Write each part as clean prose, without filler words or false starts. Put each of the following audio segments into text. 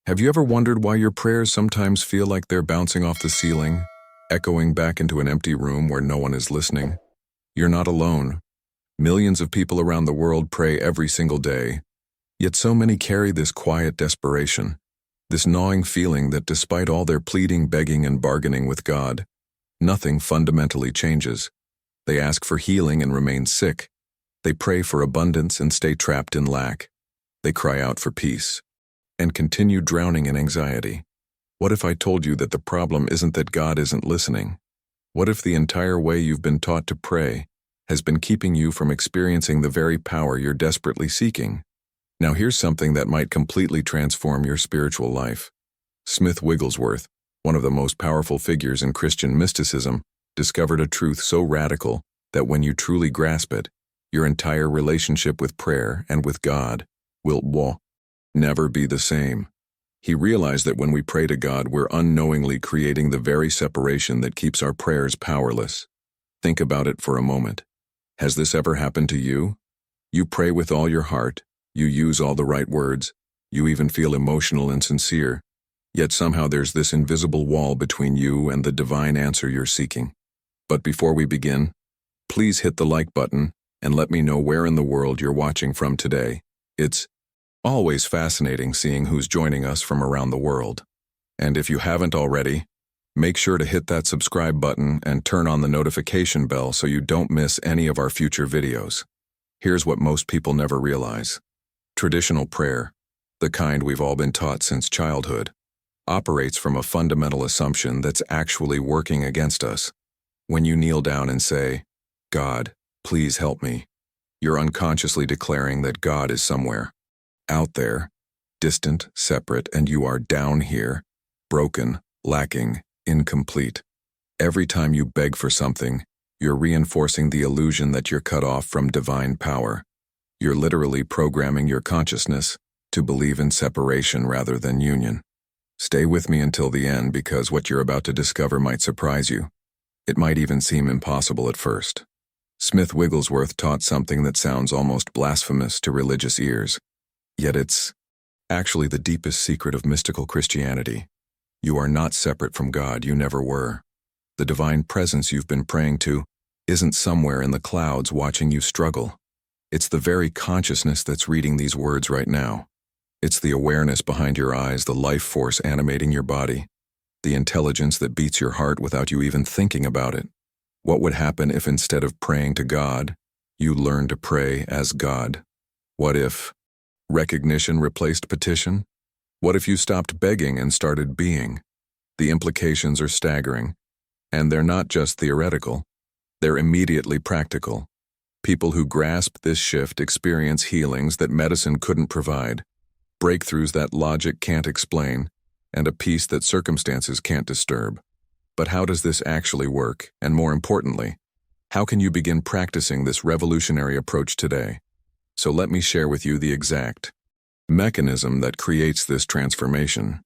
Have you ever wondered why your prayers sometimes feel like they're bouncing off the ceiling, echoing back into an empty room where no one is listening? You're not alone. Millions of people around the world pray every single day, yet so many carry this quiet desperation, this gnawing feeling that despite all their pleading, begging, and bargaining with God, nothing fundamentally changes. They ask for healing and remain sick. They pray for abundance and stay trapped in lack. They cry out for peace and continue drowning in anxiety. What if I told you that the problem isn't that God isn't listening? What if the entire way you've been taught to pray has been keeping you from experiencing the very power you're desperately seeking? Now here's something that might completely transform your spiritual life. Smith Wigglesworth, one of the most powerful figures in Christian mysticism, discovered a truth so radical that when you truly grasp it, your entire relationship with prayer and with God will never be the same. He realized that when we pray to God, we're unknowingly creating the very separation that keeps our prayers powerless. Think about it for a moment. Has this ever happened to you? You pray with all your heart, you use all the right words, you even feel emotional and sincere, yet somehow there's this invisible wall between you and the divine answer you're seeking. But before we begin, please hit the like button and let me know where in the world you're watching from today. It's always fascinating seeing who's joining us from around the world. And if you haven't already, make sure to hit that subscribe button and turn on the notification bell so you don't miss any of our future videos. Here's what most people never realize. Traditional prayer, the kind we've all been taught since childhood, operates from a fundamental assumption that's actually working against us. When you kneel down and say, "God, please help me," you're unconsciously declaring that God is somewhere out there, distant, separate, and you are down here, broken, lacking, incomplete. Every time you beg for something, you're reinforcing the illusion that you're cut off from divine power. You're literally programming your consciousness to believe in separation rather than union. Stay with me until the end because what you're about to discover might surprise you. It might even seem impossible at first. Smith Wigglesworth taught something that sounds almost blasphemous to religious ears. Yet it's actually the deepest secret of mystical Christianity. You are not separate from God, you never were. The divine presence you've been praying to isn't somewhere in the clouds watching you struggle. It's the very consciousness that's reading these words right now. It's the awareness behind your eyes, the life force animating your body, the intelligence that beats your heart without you even thinking about it. What would happen if instead of praying to God, you learned to pray as God? What if recognition replaced petition? What if you stopped begging and started being? The implications are staggering, and they're not just theoretical. They're immediately practical. People who grasp this shift experience healings that medicine couldn't provide, breakthroughs that logic can't explain, and a peace that circumstances can't disturb. But how does this actually work? And more importantly, how can you begin practicing this revolutionary approach today? So let me share with you the exact mechanism that creates this transformation.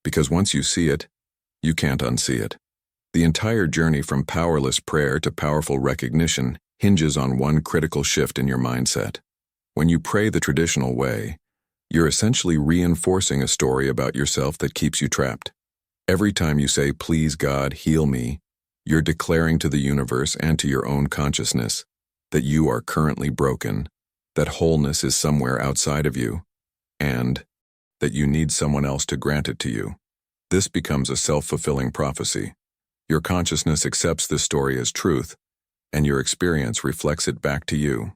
Because once you see it, you can't unsee it. The entire journey from powerless prayer to powerful recognition hinges on one critical shift in your mindset. When you pray the traditional way, you're essentially reinforcing a story about yourself that keeps you trapped. Every time you say, "Please God, heal me," you're declaring to the universe and to your own consciousness that you are currently broken, that wholeness is somewhere outside of you, and that you need someone else to grant it to you. This becomes a self-fulfilling prophecy. Your consciousness accepts this story as truth, and your experience reflects it back to you.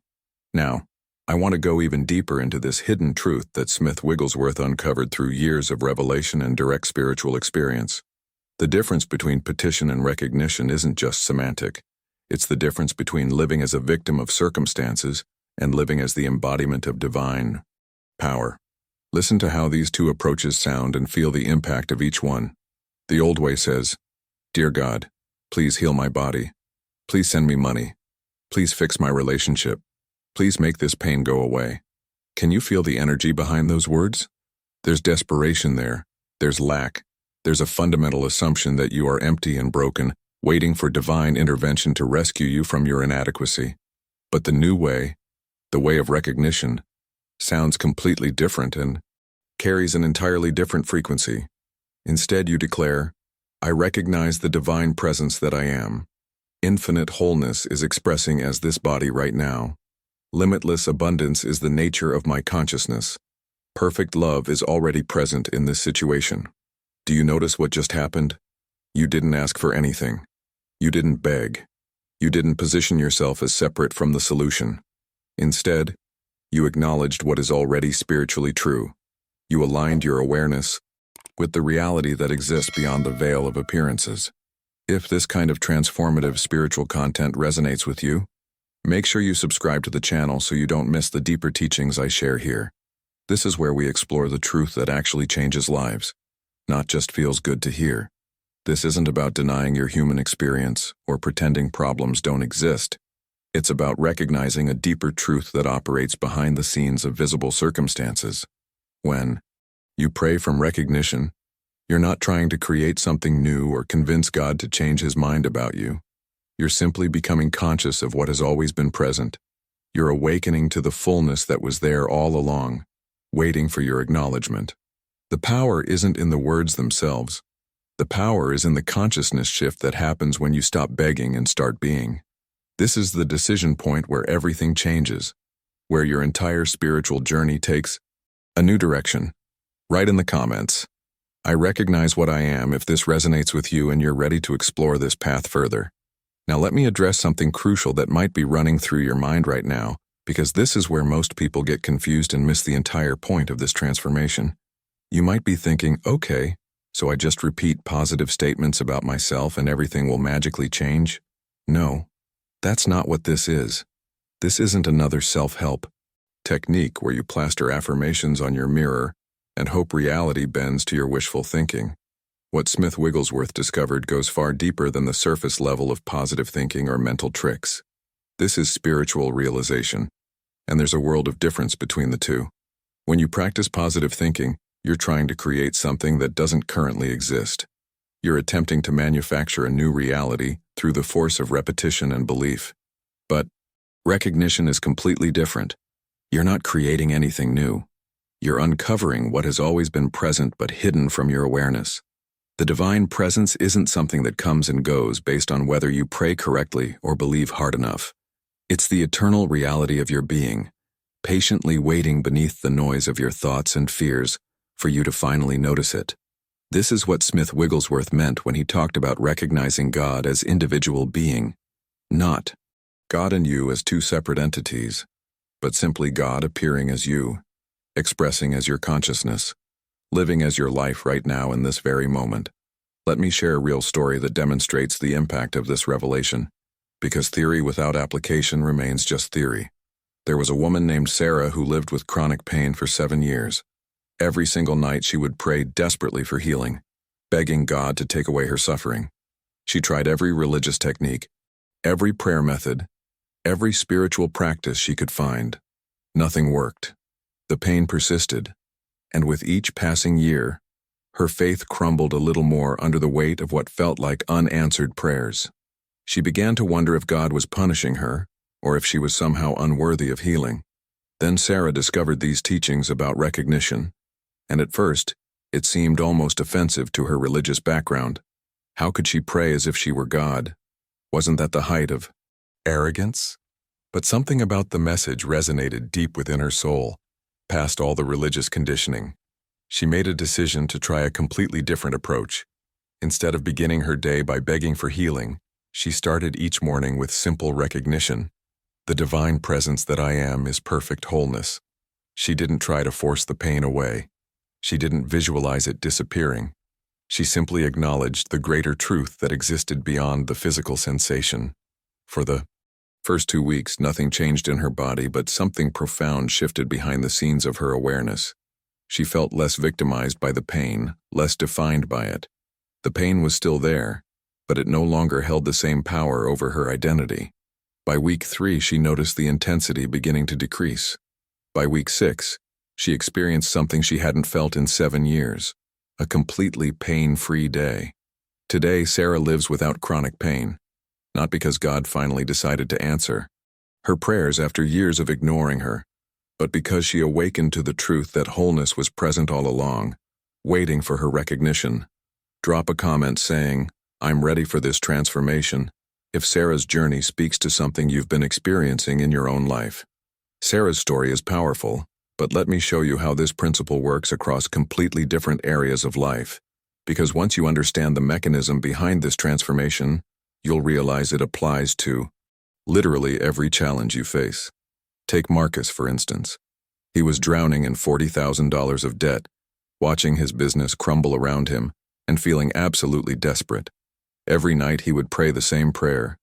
Now, I want to go even deeper into this hidden truth that Smith Wigglesworth uncovered through years of revelation and direct spiritual experience. The difference between petition and recognition isn't just semantic. It's the difference between living as a victim of circumstances and living as the embodiment of divine power. Listen to how these two approaches sound and feel the impact of each one. The old way says, "Dear God, please heal my body. Please send me money. Please fix my relationship. Please make this pain go away." Can you feel the energy behind those words? There's desperation there. There's lack. There's a fundamental assumption that you are empty and broken, waiting for divine intervention to rescue you from your inadequacy. But the new way, the way of recognition, sounds completely different and carries an entirely different frequency. Instead, you declare, I recognize the divine presence that I am. Infinite wholeness is expressing as this body right now. Limitless abundance is the nature of my consciousness. Perfect love is already present in this situation. Do you notice what just happened? You didn't ask for anything. You didn't beg. You didn't position yourself as separate from the solution. Instead, you acknowledged what is already spiritually true. You aligned your awareness with the reality that exists beyond the veil of appearances. If this kind of transformative spiritual content resonates with you, make sure you subscribe to the channel so you don't miss the deeper teachings I share here. This is where we explore the truth that actually changes lives, not just feels good to hear. This isn't about denying your human experience or pretending problems don't exist. It's about recognizing a deeper truth that operates behind the scenes of visible circumstances. When you pray from recognition, you're not trying to create something new or convince God to change his mind about you. You're simply becoming conscious of what has always been present. You're awakening to the fullness that was there all along, waiting for your acknowledgement. The power isn't in the words themselves. The power is in the consciousness shift that happens when you stop begging and start being. This is the decision point where everything changes, where your entire spiritual journey takes a new direction. Write in the comments, I recognize what I am if this resonates with you and you're ready to explore this path further. Now let me address something crucial that might be running through your mind right now, because this is where most people get confused and miss the entire point of this transformation. You might be thinking, okay, so I just repeat positive statements about myself and everything will magically change? No, that's not what this is. This isn't another self-help technique where you plaster affirmations on your mirror and hope reality bends to your wishful thinking. What Smith Wigglesworth discovered goes far deeper than the surface level of positive thinking or mental tricks. This is spiritual realization, and there's a world of difference between the two. When you practice positive thinking, you're trying to create something that doesn't currently exist. You're attempting to manufacture a new reality through the force of repetition and belief. But recognition is completely different. You're not creating anything new. You're uncovering what has always been present but hidden from your awareness. The divine presence isn't something that comes and goes based on whether you pray correctly or believe hard enough. It's the eternal reality of your being, patiently waiting beneath the noise of your thoughts and fears for you to finally notice it. This is what Smith Wigglesworth meant when he talked about recognizing God as individual being, not God and you as two separate entities, but simply God appearing as you, expressing as your consciousness, living as your life right now in this very moment. Let me share a real story that demonstrates the impact of this revelation, because theory without application remains just theory. There was a woman named Sarah who lived with chronic pain for 7 years. Every single night she would pray desperately for healing, begging God to take away her suffering. She tried every religious technique, every prayer method, every spiritual practice she could find. Nothing worked. The pain persisted, and with each passing year, her faith crumbled a little more under the weight of what felt like unanswered prayers. She began to wonder if God was punishing her, or if she was somehow unworthy of healing. Then Sarah discovered these teachings about recognition, and at first, it seemed almost offensive to her religious background. How could she pray as if she were God? Wasn't that the height of arrogance? But something about the message resonated deep within her soul. Past all the religious conditioning, she made a decision to try a completely different approach. Instead of beginning her day by begging for healing, she started each morning with simple recognition. The divine presence that I am is perfect wholeness. She didn't try to force the pain away. She didn't visualize it disappearing. She simply acknowledged the greater truth that existed beyond the physical sensation. For the first 2 weeks, nothing changed in her body, but something profound shifted behind the scenes of her awareness. She felt less victimized by the pain, less defined by it. The pain was still there, but it no longer held the same power over her identity. By week 3, she noticed the intensity beginning to decrease. By week 6, she experienced something she hadn't felt in 7 years, a completely pain-free day. Today, Sarah lives without chronic pain. Not because God finally decided to answer her prayers after years of ignoring her, but because she awakened to the truth that wholeness was present all along, waiting for her recognition. Drop a comment saying, "I'm ready for this transformation," if Sarah's journey speaks to something you've been experiencing in your own life. Sarah's story is powerful, but let me show you how this principle works across completely different areas of life. Because once you understand the mechanism behind this transformation, you'll realize it applies to literally every challenge you face. Take Marcus, for instance. He was drowning in $40,000 of debt, watching his business crumble around him, and feeling absolutely desperate. Every night he would pray the same prayer: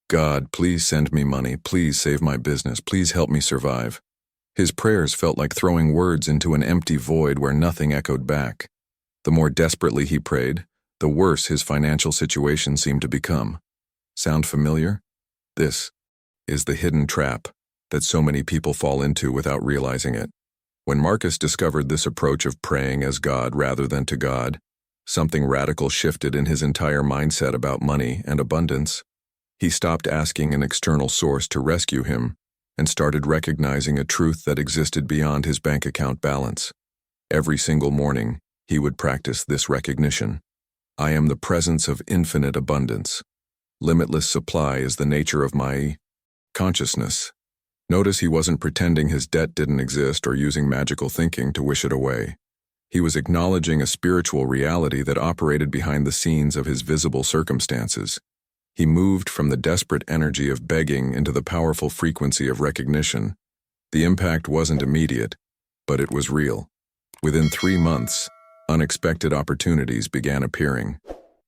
"God, please send me money, please save my business, please help me survive." His prayers felt like throwing words into an empty void where nothing echoed back. The more desperately he prayed, the worse his financial situation seemed to become. Sound familiar? This is the hidden trap that so many people fall into without realizing it. When Marcus discovered this approach of praying as God rather than to God, something radical shifted in his entire mindset about money and abundance. He stopped asking an external source to rescue him and started recognizing a truth that existed beyond his bank account balance. Every single morning, he would practice this recognition: "I am the presence of infinite abundance. Limitless supply is the nature of my consciousness." Notice he wasn't pretending his debt didn't exist or using magical thinking to wish it away. He was acknowledging a spiritual reality that operated behind the scenes of his visible circumstances. He moved from the desperate energy of begging into the powerful frequency of recognition. The impact wasn't immediate, but it was real. Within 3 months, unexpected opportunities began appearing.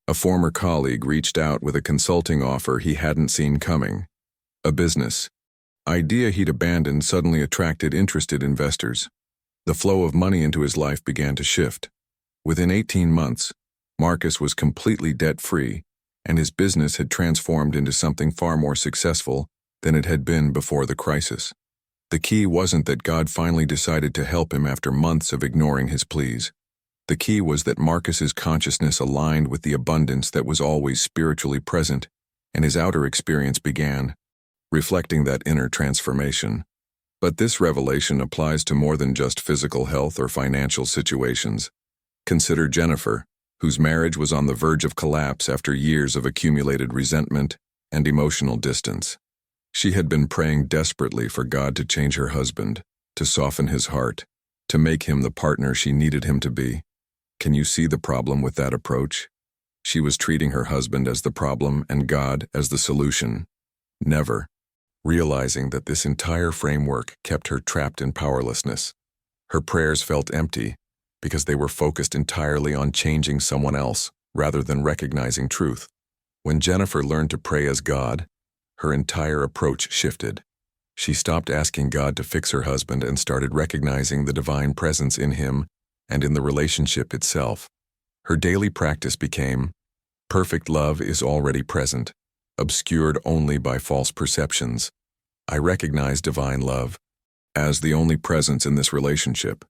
A former colleague reached out with a consulting offer he hadn't seen coming. A business idea he'd abandoned suddenly attracted interested investors. The flow of money into his life began to shift. Within 18 months, Marcus was completely debt-free, and his business had transformed into something far more successful than it had been before the crisis. The key wasn't that God finally decided to help him after months of ignoring his pleas. The key was that Marcus's consciousness aligned with the abundance that was always spiritually present, and his outer experience began reflecting that inner transformation. But this revelation applies to more than just physical health or financial situations. Consider Jennifer, whose marriage was on the verge of collapse after years of accumulated resentment and emotional distance. She had been praying desperately for God to change her husband, to soften his heart, to make him the partner she needed him to be. Can you see the problem with that approach? She was treating her husband as the problem and God as the solution. Never realizing that this entire framework kept her trapped in powerlessness. Her prayers felt empty because they were focused entirely on changing someone else rather than recognizing truth. When Jennifer learned to pray as God, her entire approach shifted. She stopped asking God to fix her husband and started recognizing the divine presence in him and in the relationship itself. Her daily practice became, "Perfect love is already present, obscured only by false perceptions. I recognize divine love as the only presence in this relationship."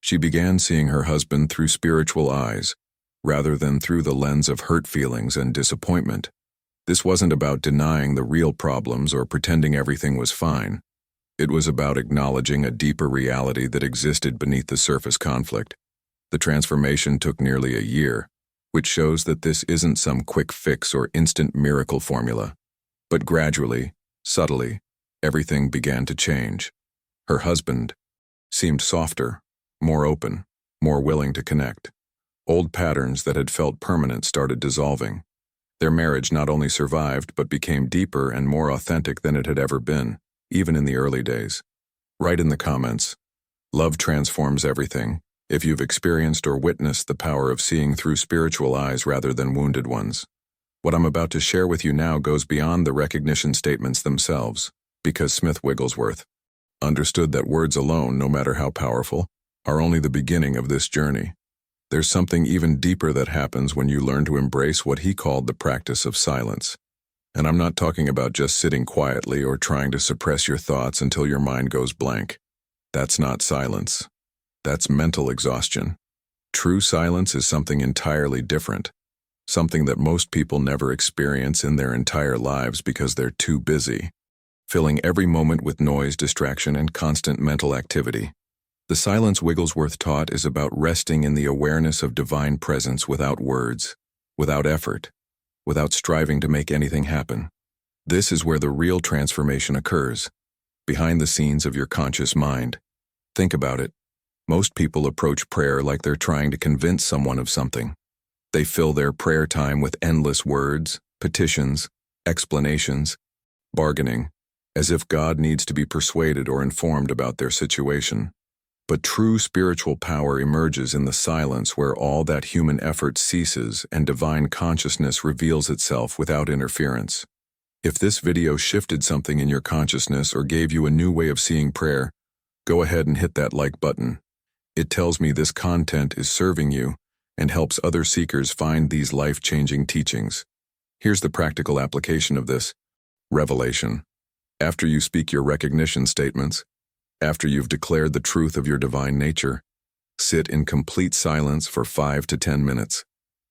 She began seeing her husband through spiritual eyes, rather than through the lens of hurt feelings and disappointment. This wasn't about denying the real problems or pretending everything was fine. It was about acknowledging a deeper reality that existed beneath the surface conflict. The transformation took nearly a year, which shows that this isn't some quick fix or instant miracle formula. But gradually, subtly, everything began to change. Her husband seemed softer, more open, more willing to connect. Old patterns that had felt permanent started dissolving. Their marriage not only survived but became deeper and more authentic than it had ever been, even in the early days. Write in the comments, "Love transforms everything," if you've experienced or witnessed the power of seeing through spiritual eyes rather than wounded ones. What I'm about to share with you now goes beyond the recognition statements themselves, because Smith Wigglesworth understood that words alone, no matter how powerful, are only the beginning of this journey. There's something even deeper that happens when you learn to embrace what he called the practice of silence. And I'm not talking about just sitting quietly or trying to suppress your thoughts until your mind goes blank. That's not silence. That's mental exhaustion. True silence is something entirely different, something that most people never experience in their entire lives because they're too busy filling every moment with noise, distraction, and constant mental activity. The silence Wigglesworth taught is about resting in the awareness of divine presence without words, without effort, without striving to make anything happen. This is where the real transformation occurs, behind the scenes of your conscious mind. Think about it. Most people approach prayer like they're trying to convince someone of something. They fill their prayer time with endless words, petitions, explanations, bargaining, as if God needs to be persuaded or informed about their situation. But true spiritual power emerges in the silence where all that human effort ceases and divine consciousness reveals itself without interference. If this video shifted something in your consciousness or gave you a new way of seeing prayer, go ahead and hit that like button. It tells me this content is serving you and helps other seekers find these life-changing teachings. Here's the practical application of this. Revelation. After you speak your recognition statements, after you've declared the truth of your divine nature, sit in complete silence for 5 to 10 minutes.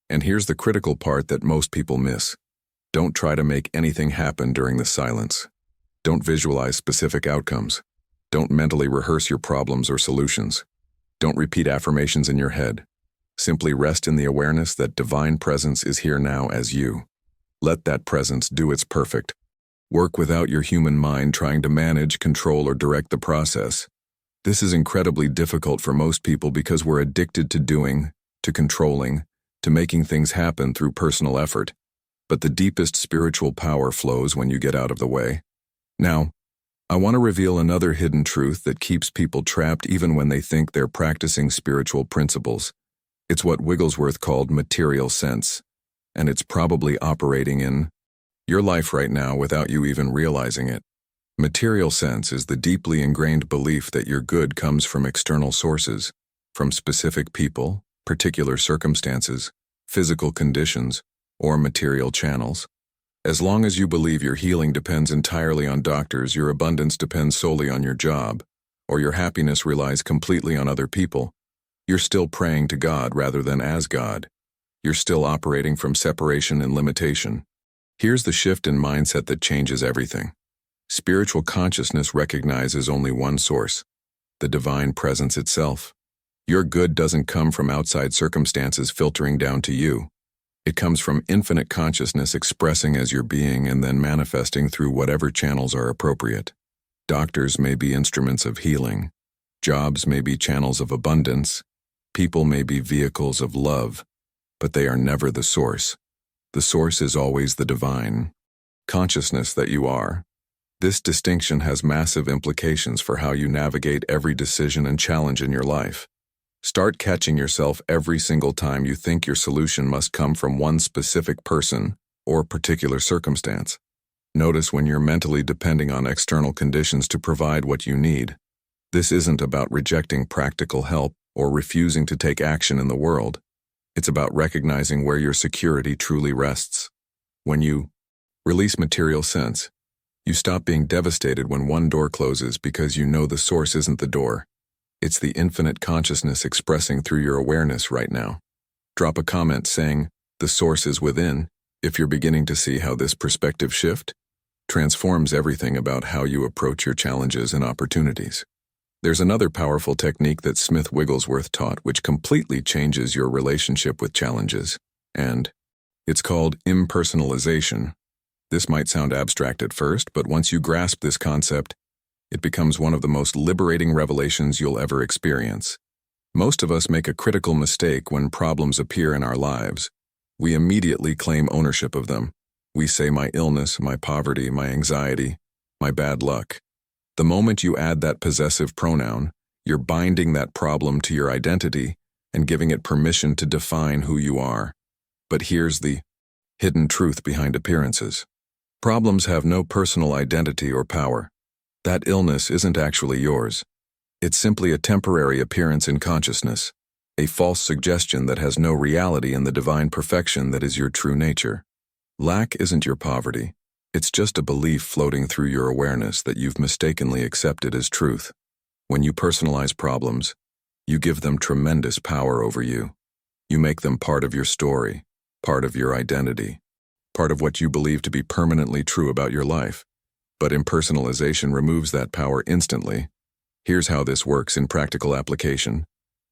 And here's the critical part that most people miss. Don't try to make anything happen during the silence. Don't visualize specific outcomes. Don't mentally rehearse your problems or solutions. Don't repeat affirmations in your head. Simply rest in the awareness that divine presence is here now as you. Let that presence do its perfect work without your human mind trying to manage, control, or direct the process. This is incredibly difficult for most people because we're addicted to doing, to controlling, to making things happen through personal effort. But the deepest spiritual power flows when you get out of the way. Now, I want to reveal another hidden truth that keeps people trapped even when they think they're practicing spiritual principles. It's what Wigglesworth called material sense, and it's probably operating in your life right now without you even realizing it. Material sense is the deeply ingrained belief that your good comes from external sources, from specific people, particular circumstances, physical conditions, or material channels. As long as you believe your healing depends entirely on doctors, your abundance depends solely on your job, or your happiness relies completely on other people, you're still praying to God rather than as God. You're still operating from separation and limitation. Here's the shift in mindset that changes everything. Spiritual consciousness recognizes only one source, the divine presence itself. Your good doesn't come from outside circumstances filtering down to you. It comes from infinite consciousness expressing as your being and then manifesting through whatever channels are appropriate. Doctors may be instruments of healing. Jobs may be channels of abundance. People may be vehicles of love, but they are never the source. The source is always the divine consciousness that you are. This distinction has massive implications for how you navigate every decision and challenge in your life. Start catching yourself every single time you think your solution must come from one specific person or particular circumstance. Notice when you're mentally depending on external conditions to provide what you need. This isn't about rejecting practical help or refusing to take action in the world. It's about recognizing where your security truly rests. When you release material sense, you stop being devastated when one door closes because you know the source isn't the door. It's the infinite consciousness expressing through your awareness right now. Drop a comment saying, "The source is within," if you're beginning to see how this perspective shift transforms everything about how you approach your challenges and opportunities. There's another powerful technique that Smith Wigglesworth taught which completely changes your relationship with challenges, and it's called impersonalization. This might sound abstract at first, but once you grasp this concept, it becomes one of the most liberating revelations you'll ever experience. Most of us make a critical mistake when problems appear in our lives. We immediately claim ownership of them. We say my illness, my poverty, my anxiety, my bad luck. The moment you add that possessive pronoun, you're binding that problem to your identity and giving it permission to define who you are. But here's the hidden truth behind appearances. Problems have no personal identity or power. That illness isn't actually yours. It's simply a temporary appearance in consciousness, a false suggestion that has no reality in the divine perfection that is your true nature. Lack isn't your poverty. It's just a belief floating through your awareness that you've mistakenly accepted as truth. When you personalize problems, you give them tremendous power over you. You make them part of your story, part of your identity, part of what you believe to be permanently true about your life. But impersonalization removes that power instantly. Here's how this works in practical application.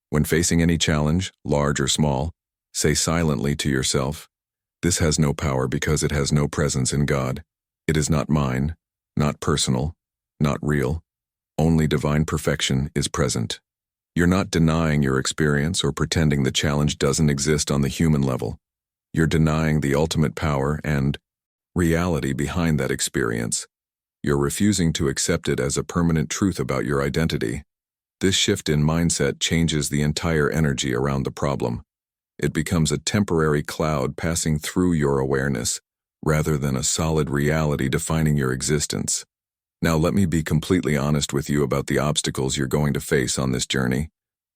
When facing any challenge, large or small, say silently to yourself, "This has no power because it has no presence in God. It is not mine, not personal, not real. Only divine perfection is present." You're not denying your experience or pretending the challenge doesn't exist on the human level. You're denying the ultimate power and reality behind that experience. You're refusing to accept it as a permanent truth about your identity. This shift in mindset changes the entire energy around the problem. It becomes a temporary cloud passing through your awareness, rather than a solid reality defining your existence. Now let me be completely honest with you about the obstacles you're going to face on this journey,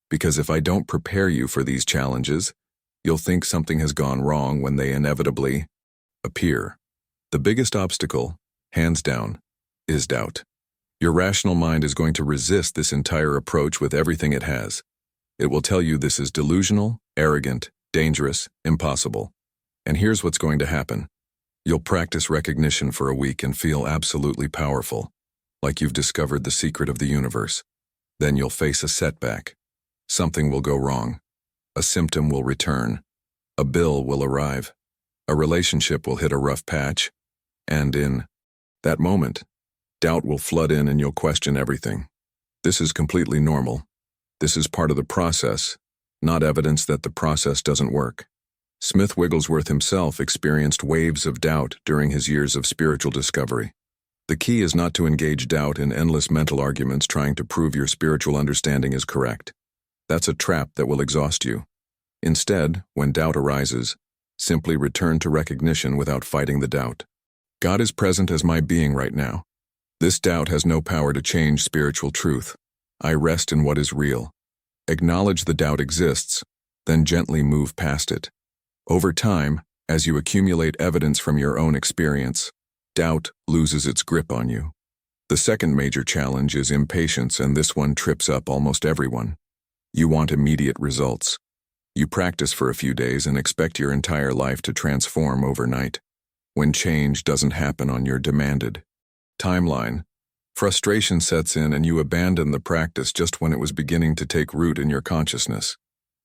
because if I don't prepare you for these challenges, you'll think something has gone wrong when they inevitably appear. The biggest obstacle, hands down, is doubt. Your rational mind is going to resist this entire approach with everything it has. It will tell you this is delusional, arrogant, dangerous, impossible. And here's what's going to happen. You'll practice recognition for a week and feel absolutely powerful, like you've discovered the secret of the universe. Then you'll face a setback. Something will go wrong. A symptom will return. A bill will arrive. A relationship will hit a rough patch. And in that moment, doubt will flood in and you'll question everything. This is completely normal. This is part of the process, not evidence that the process doesn't work. Smith Wigglesworth himself experienced waves of doubt during his years of spiritual discovery. The key is not to engage doubt in endless mental arguments trying to prove your spiritual understanding is correct. That's a trap that will exhaust you. Instead, when doubt arises, simply return to recognition without fighting the doubt. God is present as my being right now. This doubt has no power to change spiritual truth. I rest in what is real. Acknowledge the doubt exists, then gently move past it. Over time, as you accumulate evidence from your own experience, doubt loses its grip on you. The second major challenge is impatience, and this one trips up almost everyone. You want immediate results. You practice for a few days and expect your entire life to transform overnight. When change doesn't happen on your demanded timeline, frustration sets in and you abandon the practice just when it was beginning to take root in your consciousness.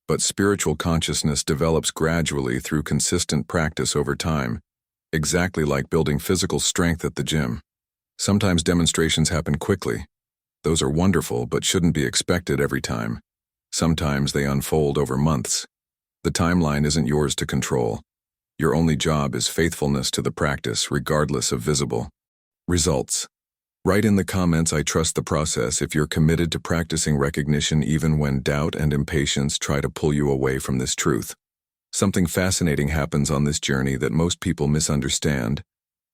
But spiritual consciousness develops gradually through consistent practice over time, exactly like building physical strength at the gym. Sometimes demonstrations happen quickly. Those are wonderful but shouldn't be expected every time. Sometimes they unfold over months. The timeline isn't yours to control. Your only job is faithfulness to the practice, regardless of visible results. Write in the comments, "I trust the process," if you're committed to practicing recognition even when doubt and impatience try to pull you away from this truth. Something fascinating happens on this journey that most people misunderstand,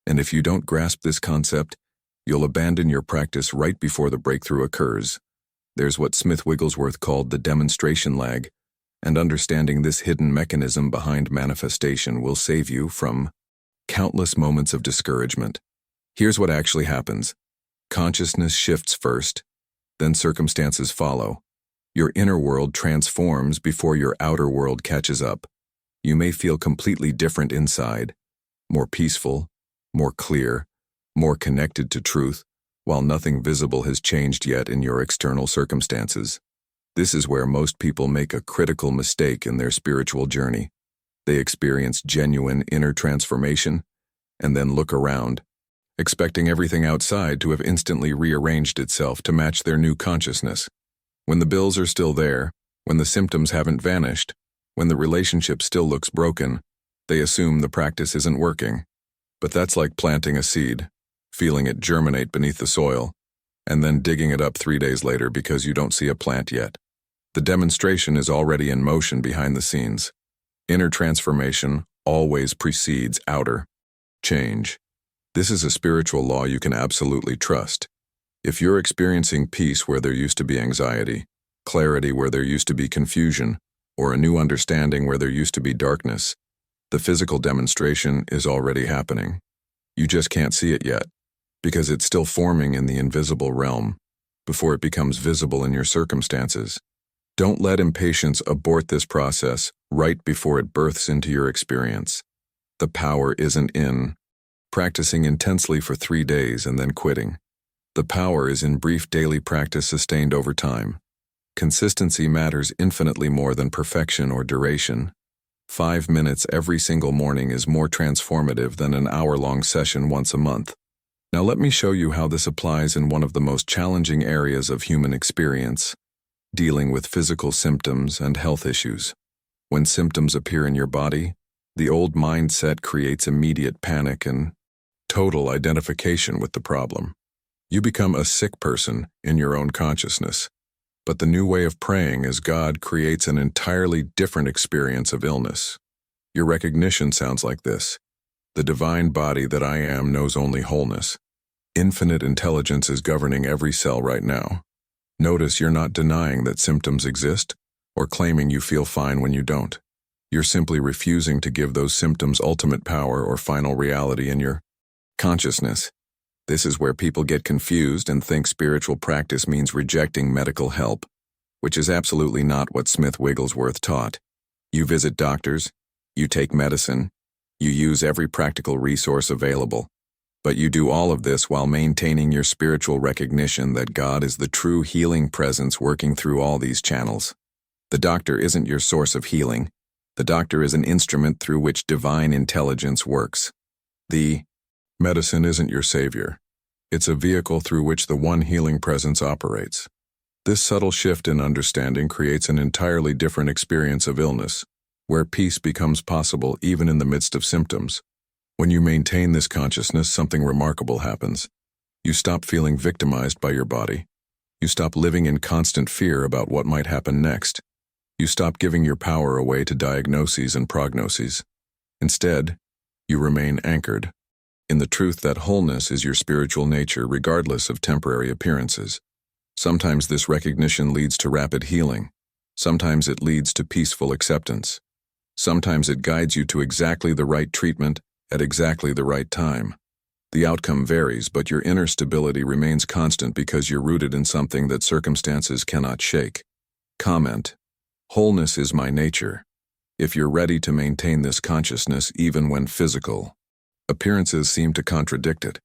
and if you don't grasp this concept, you'll abandon your practice right before the breakthrough occurs. There's what Smith Wigglesworth called the demonstration lag, and understanding this hidden mechanism behind manifestation will save you from countless moments of discouragement. Here's what actually happens. Consciousness shifts first, then circumstances follow. Your inner world transforms before your outer world catches up. You may feel completely different inside, more peaceful, more clear, more connected to truth, while nothing visible has changed yet in your external circumstances. This is where most people make a critical mistake in their spiritual journey. They experience genuine inner transformation, and then look around, expecting everything outside to have instantly rearranged itself to match their new consciousness. When the bills are still there, when the symptoms haven't vanished, when the relationship still looks broken, they assume the practice isn't working. But that's like planting a seed, feeling it germinate beneath the soil, and then digging it up 3 days later because you don't see a plant yet. The demonstration is already in motion behind the scenes. Inner transformation always precedes outer change. This is a spiritual law you can absolutely trust. If you're experiencing peace where there used to be anxiety, clarity where there used to be confusion, or a new understanding where there used to be darkness, the physical demonstration is already happening. You just can't see it yet, because it's still forming in the invisible realm, before it becomes visible in your circumstances. Don't let impatience abort this process right before it births into your experience. The power isn't in practicing intensely for 3 days and then quitting. The power is in brief daily practice sustained over time. Consistency matters infinitely more than perfection or duration. 5 minutes every single morning is more transformative than an hour-long session once a month. Now let me show you how this applies in one of the most challenging areas of human experience, dealing with physical symptoms and health issues. When symptoms appear in your body, the old mindset creates immediate panic and total identification with the problem. You become a sick person in your own consciousness. But the new way of praying as God creates an entirely different experience of illness. Your recognition sounds like this. The divine body that I am knows only wholeness. Infinite intelligence is governing every cell right now. Notice you're not denying that symptoms exist or claiming you feel fine when you don't. You're simply refusing to give those symptoms ultimate power or final reality in your consciousness. This is where people get confused and think spiritual practice means rejecting medical help, which is absolutely not what Smith Wigglesworth taught. You visit doctors, you take medicine, you use every practical resource available, but you do all of this while maintaining your spiritual recognition that God is the true healing presence working through all these channels. The doctor isn't your source of healing. The doctor is an instrument through which divine intelligence works. The medicine isn't your savior. It's a vehicle through which the one healing presence operates. This subtle shift in understanding creates an entirely different experience of illness, where peace becomes possible even in the midst of symptoms. When you maintain this consciousness, something remarkable happens. You stop feeling victimized by your body. You stop living in constant fear about what might happen next. You stop giving your power away to diagnoses and prognoses. Instead, you remain anchored in the truth that wholeness is your spiritual nature regardless of temporary appearances. Sometimes this recognition leads to rapid healing. Sometimes it leads to peaceful acceptance. Sometimes it guides you to exactly the right treatment at exactly the right time. The outcome varies, but your inner stability remains constant because you're rooted in something that circumstances cannot shake. Comment: wholeness is my nature. If you're ready to maintain this consciousness even when physical appearances seem to contradict it,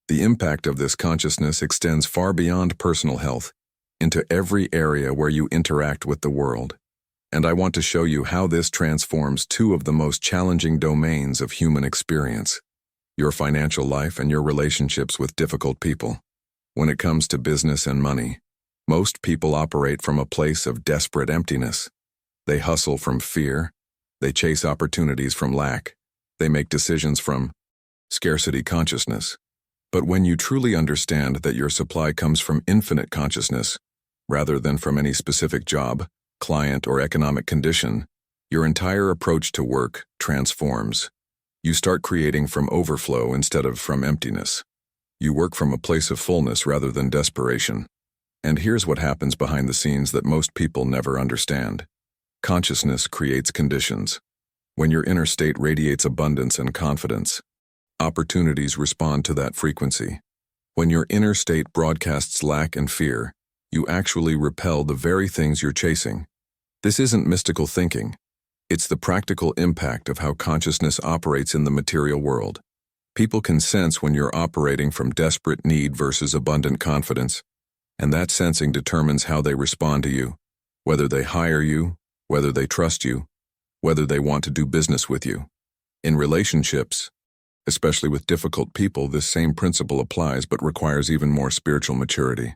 the impact of this consciousness extends far beyond personal health into every area where you interact with the world. And I want to show you how this transforms two of the most challenging domains of human experience: your financial life and your relationships with difficult people. When it comes to business and money, most people operate from a place of desperate emptiness. They hustle from fear. They chase opportunities from lack. They make decisions from scarcity consciousness. But when you truly understand that your supply comes from infinite consciousness, rather than from any specific job, client, or economic condition, your entire approach to work transforms. You start creating from overflow instead of from emptiness. You work from a place of fullness rather than desperation. And here's what happens behind the scenes that most people never understand. Consciousness creates conditions. When your inner state radiates abundance and confidence, opportunities respond to that frequency. When your inner state broadcasts lack and fear, you actually repel the very things you're chasing. This isn't mystical thinking. It's the practical impact of how consciousness operates in the material world. People can sense when you're operating from desperate need versus abundant confidence, and that sensing determines how they respond to you, whether they hire you, whether they trust you, whether they want to do business with you. In relationships, especially with difficult people, this same principle applies but requires even more spiritual maturity.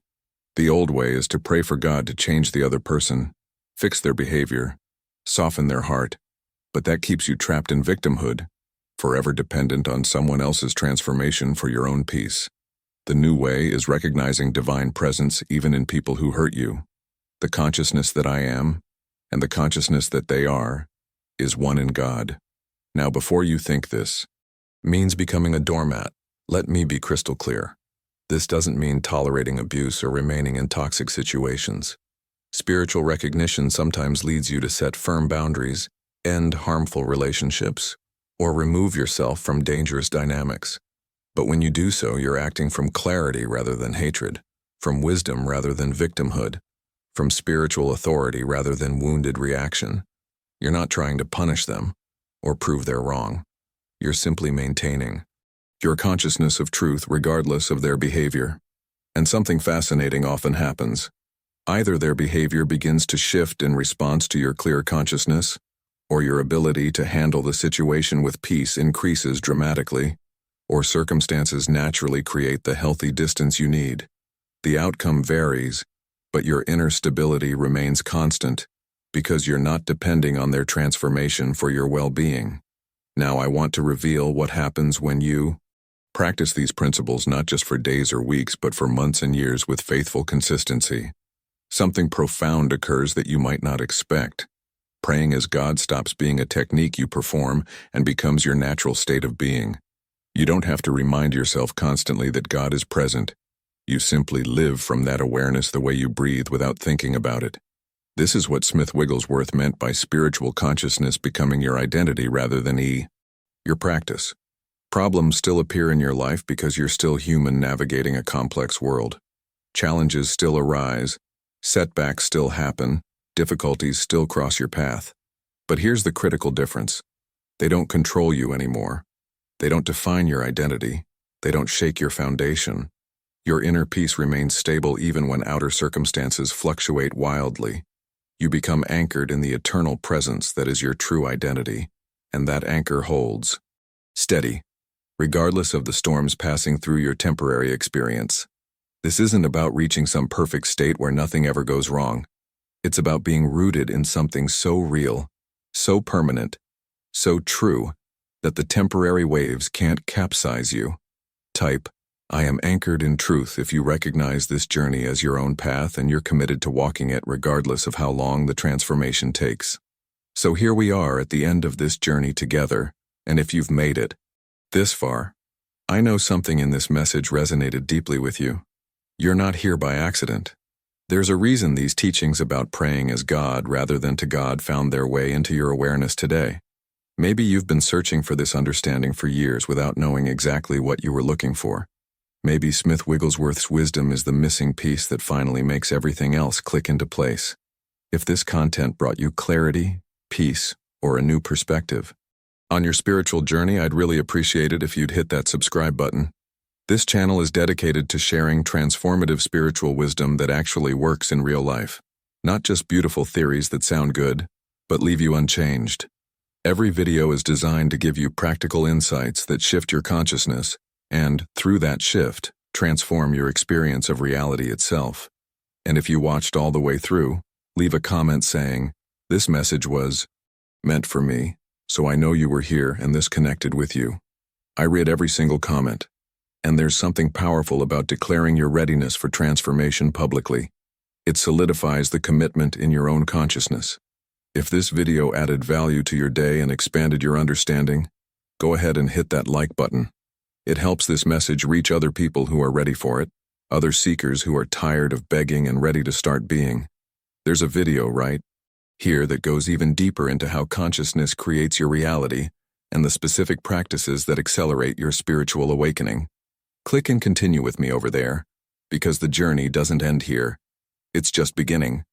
The old way is to pray for God to change the other person, fix their behavior, soften their heart, but that keeps you trapped in victimhood, forever dependent on someone else's transformation for your own peace. The new way is recognizing divine presence even in people who hurt you. The consciousness that I am, and the consciousness that they are, is one in God. Now, before you think this means becoming a doormat, let me be crystal clear. This doesn't mean tolerating abuse or remaining in toxic situations. Spiritual recognition sometimes leads you to set firm boundaries, end harmful relationships, or remove yourself from dangerous dynamics. But when you do so, you're acting from clarity rather than hatred, from wisdom rather than victimhood, from spiritual authority rather than wounded reaction. You're not trying to punish them or prove they're wrong. You're simply maintaining your consciousness of truth regardless of their behavior. And something fascinating often happens. Either their behavior begins to shift in response to your clear consciousness, or your ability to handle the situation with peace increases dramatically, or circumstances naturally create the healthy distance you need. The outcome varies, but your inner stability remains constant because you're not depending on their transformation for your well-being. Now I want to reveal what happens when you practice these principles not just for days or weeks, but for months and years with faithful consistency. Something profound occurs that you might not expect. Praying as God stops being a technique you perform and becomes your natural state of being. You don't have to remind yourself constantly that God is present. You simply live from that awareness the way you breathe without thinking about it. This is what Smith Wigglesworth meant by spiritual consciousness becoming your identity rather than your practice. Problems still appear in your life because you're still human navigating a complex world. Challenges still arise, setbacks still happen, difficulties still cross your path. But here's the critical difference. They don't control you anymore. They don't define your identity. They don't shake your foundation. Your inner peace remains stable even when outer circumstances fluctuate wildly. You become anchored in the eternal presence that is your true identity, and that anchor holds steady, regardless of the storms passing through your temporary experience. This isn't about reaching some perfect state where nothing ever goes wrong. It's about being rooted in something so real, so permanent, so true, that the temporary waves can't capsize you. Type, I am anchored in truth if you recognize this journey as your own path and you're committed to walking it regardless of how long the transformation takes. So here we are at the end of this journey together, and if you've made it this far, I know something in this message resonated deeply with you. You're not here by accident. There's a reason these teachings about praying as God rather than to God found their way into your awareness today. Maybe you've been searching for this understanding for years without knowing exactly what you were looking for. Maybe Smith Wigglesworth's wisdom is the missing piece that finally makes everything else click into place. If this content brought you clarity, peace, or a new perspective on your spiritual journey, I'd really appreciate it if you'd hit that subscribe button. This channel is dedicated to sharing transformative spiritual wisdom that actually works in real life. Not just beautiful theories that sound good, but leave you unchanged. Every video is designed to give you practical insights that shift your consciousness and, through that shift, transform your experience of reality itself. And if you watched all the way through, leave a comment saying, "This message was meant for me, so I know you were here and this connected with you." I read every single comment. And there's something powerful about declaring your readiness for transformation publicly. It solidifies the commitment in your own consciousness. If this video added value to your day and expanded your understanding, go ahead and hit that like button. It helps this message reach other people who are ready for it, other seekers who are tired of begging and ready to start being. There's a video right here that goes even deeper into how consciousness creates your reality and the specific practices that accelerate your spiritual awakening. Click and continue with me over there, because the journey doesn't end here. It's just beginning.